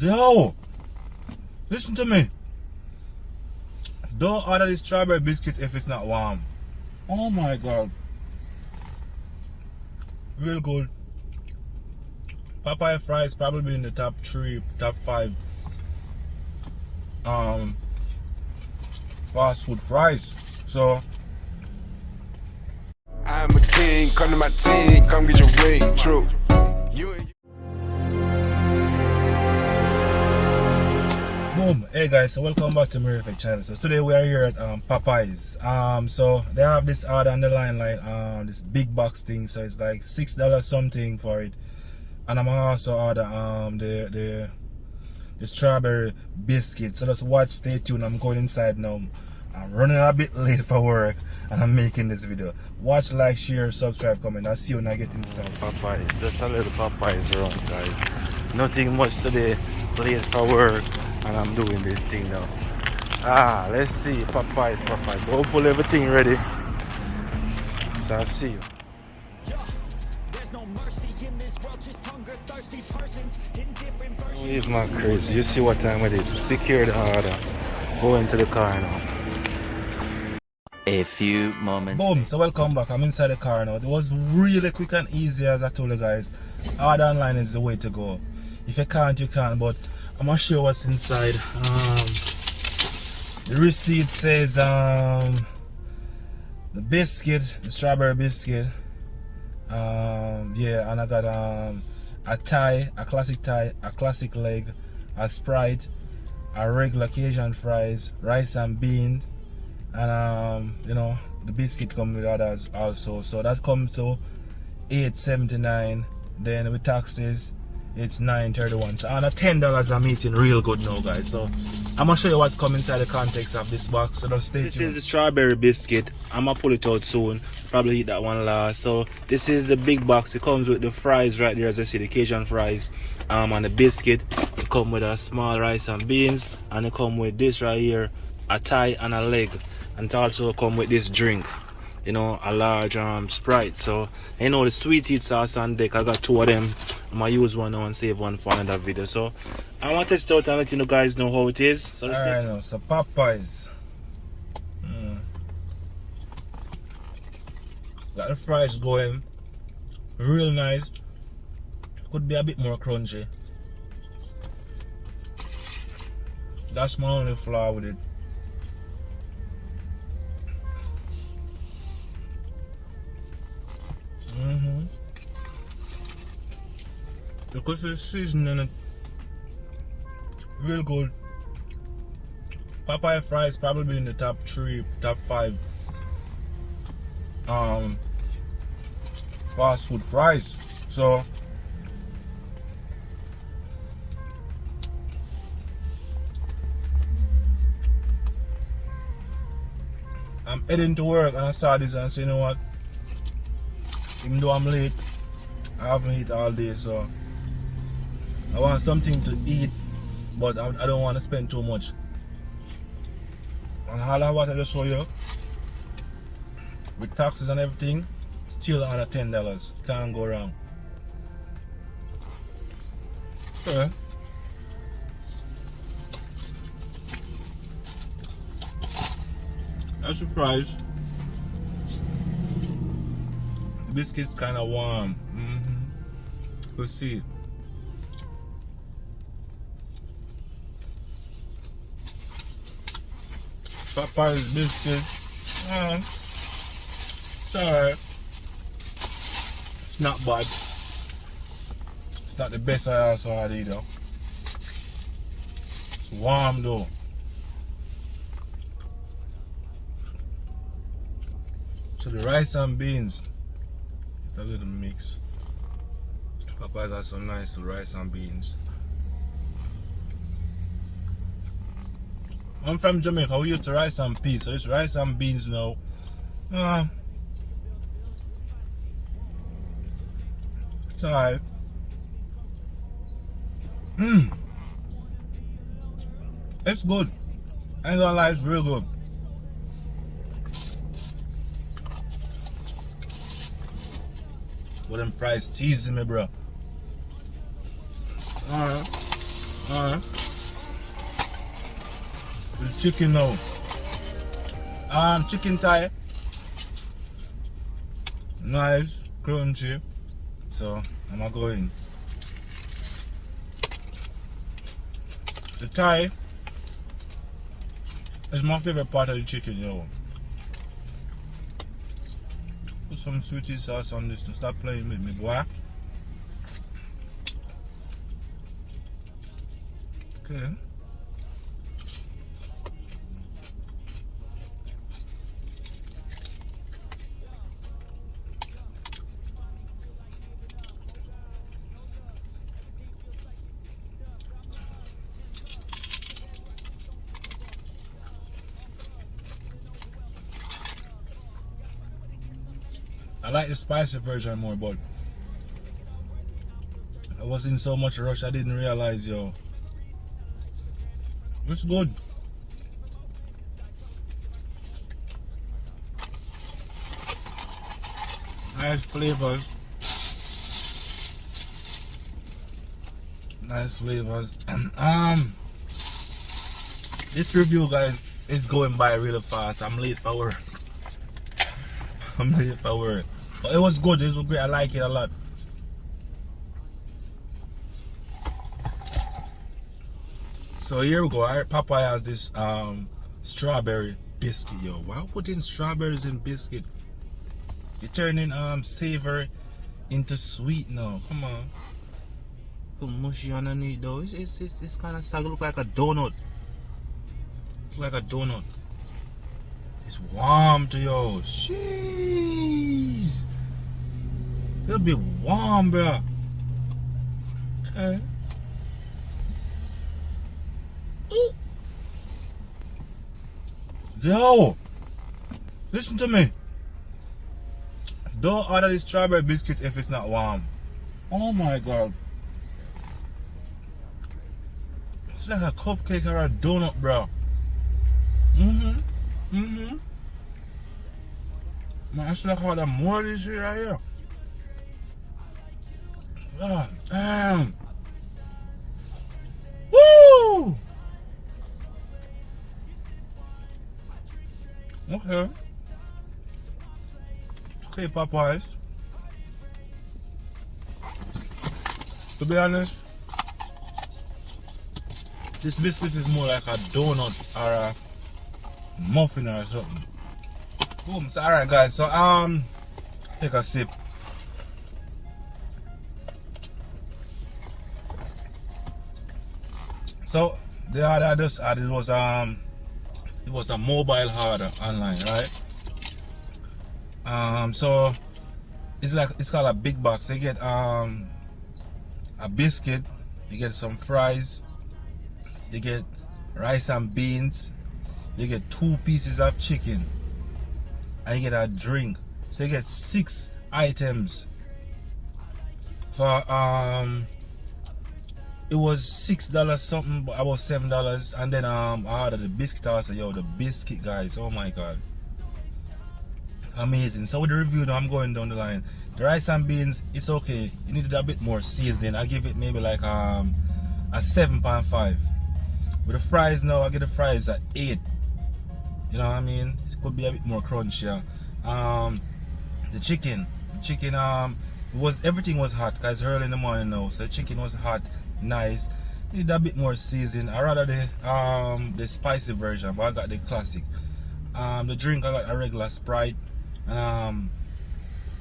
Yo, listen to me. Don't order this strawberry biscuit if it's not warm. Oh my god. Real good. Popeye fries probably in the top 3, top 5 fast food fries. So I'm a king, come to my team, come get your ring, true. boom. Hey guys, so welcome back to my Effect channel. So today we are here at Popeyes. So they have this order on the line, like this big box thing, so it's like $6 something for it. And I'm also order the strawberry biscuit. So just watch, stay tuned. I'm going inside now. I'm running a bit late for work and I'm making this video. Watch, like, share, subscribe, comment. I'll see you when I get inside. Popeyes, just a little Popeyes around, guys. Nothing much today, late for work, and I'm doing this thing now. Let's see, Popeyes. Hopefully everything ready. So I'll see you. Leave my crazy. You see what time it is. Secure the order. Go into the car now. A few moments. Boom, so welcome back. I'm inside the car now. It was really quick and easy, as I told you guys. Order online is the way to go. If you can't, you can't, but I'm gonna show you what's inside. The receipt says the biscuit, the strawberry biscuit. Yeah, and I got a Thai, a classic Thai, a classic leg, a Sprite, a regular Cajun fries, rice and beans, and you know, the biscuit come with others also. So that comes to $8.79. Then with taxes it's $9.31. So under $10 I'm eating real good now, guys. So I'm gonna show you what's coming inside the context of this box, so just stay tuned. This is the strawberry biscuit. I'm gonna pull it out soon, probably eat that one last. So this is the big box. It comes with the fries right there, as I see, the Cajun fries, and the biscuit. It comes with a small rice and beans, and it comes with this right here, a Thai and a leg, and it also come with this drink, you know, a large Sprite. So you know, the sweet heat sauce on deck, I got 2 of them. I'm gonna use one now and save one for another video. So I want to test out and let you guys know how it is. So let's take it. So Popeyes, got the fries going real nice. Could be a bit more crunchy. That's my only flaw with it. Because it's seasoning it real good. Popeye fries probably in the top 3, top 5 fast food fries. So I'm heading to work and I saw this and I said, you know what, even though I'm late, I haven't eaten all day, so I want something to eat, but I don't want to spend too much. And all I want to just show you, with taxes and everything, still under $10. Can't go wrong. Okay. That's the fries. The biscuit's kind of warm. Let's see. Popeye's biscuit. It's alright. It's not bad. It's not the best I also had either. It's warm though. So the rice and beans, it's a little mix. Popeye got some nice rice and beans. I'm from Jamaica. We used to rice and peas, so it's rice and beans now. It's alright. It's good. I ain't gonna lie, it's real good. But them fries teasing me, bro. Alright. The chicken now. Chicken thigh. Nice, crunchy. So I'm gonna go in. The thigh is my favorite part of the chicken, yo. Put some sweetie sauce on this to stop playing with me, boy. Okay. I like the spicy version more, but I was in so much rush I didn't realize, yo. It's good. Nice flavors. Nice flavors. This review, guys, is going by really fast. I'm late for work. But it was good. It was great. I like it a lot. So here we go. Popeye has this strawberry biscuit, yo. Why putting strawberries in biscuit? You're turning savory into sweet now. Come on. Put mushy underneath though. It's kind of soggy. Look like a donut. Look like a donut. It's warm to yo. Jeez. It'll be warm, bro. Okay. Yo, listen to me. Don't order this strawberry biscuit if it's not warm. Oh my god. It's like a cupcake or a donut, bro. Man, I should have ordered more of this shit right here. God damn. Woo! Okay. Okay, Popeyes. To be honest, this biscuit is more like a donut or a muffin or something. Boom. So alright guys, so take a sip. So the order I just added was it was a mobile order online, right? So it's called a big box. You get a biscuit, you get some fries, you get rice and beans, you get 2 pieces of chicken, and you get a drink. So you get 6 items for it was $6 something, but about $7. And then I ordered the biscuit also. Yo, the biscuit, guys, oh my god, amazing. So with the review now, I'm going down the line. The rice and beans, it's okay. You needed a bit more seasoning. I give it maybe like a 7.5. With the fries now, I get the fries at 8. You know what I mean? It could be a bit more crunchier. The chicken, everything was hot because early in the morning now, so the chicken was hot, nice. Need a bit more seasoning. I rather the spicy version, but I got the classic. The drink, I got a regular Sprite. And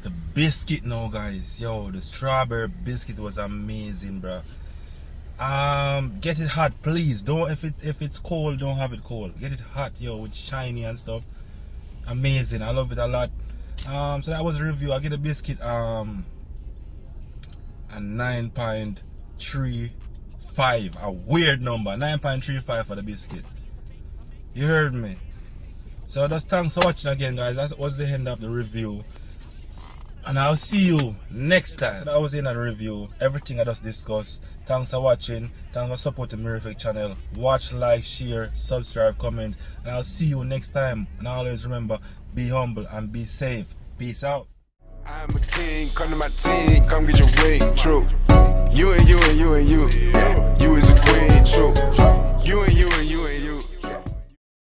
the biscuit now, guys, yo, the strawberry biscuit was amazing, bro. Get it hot, please. Don't if it's cold, don't have it cold. Get it hot, yo, with shiny and stuff. Amazing. I love it a lot. So that was a review. I get a biscuit a 9.35, a weird number, 9.35 for the biscuit. You heard me. So just thanks for watching again, guys. That was the end of the review, and I'll see you next time. So that was the end of the review. Everything I just discussed. Thanks for watching. Thanks for supporting Mirafic channel. Watch, like, share, subscribe, comment, and I'll see you next time. And always remember, be humble and be safe. Peace out. I'm a king, come to my team, come get your ring, true.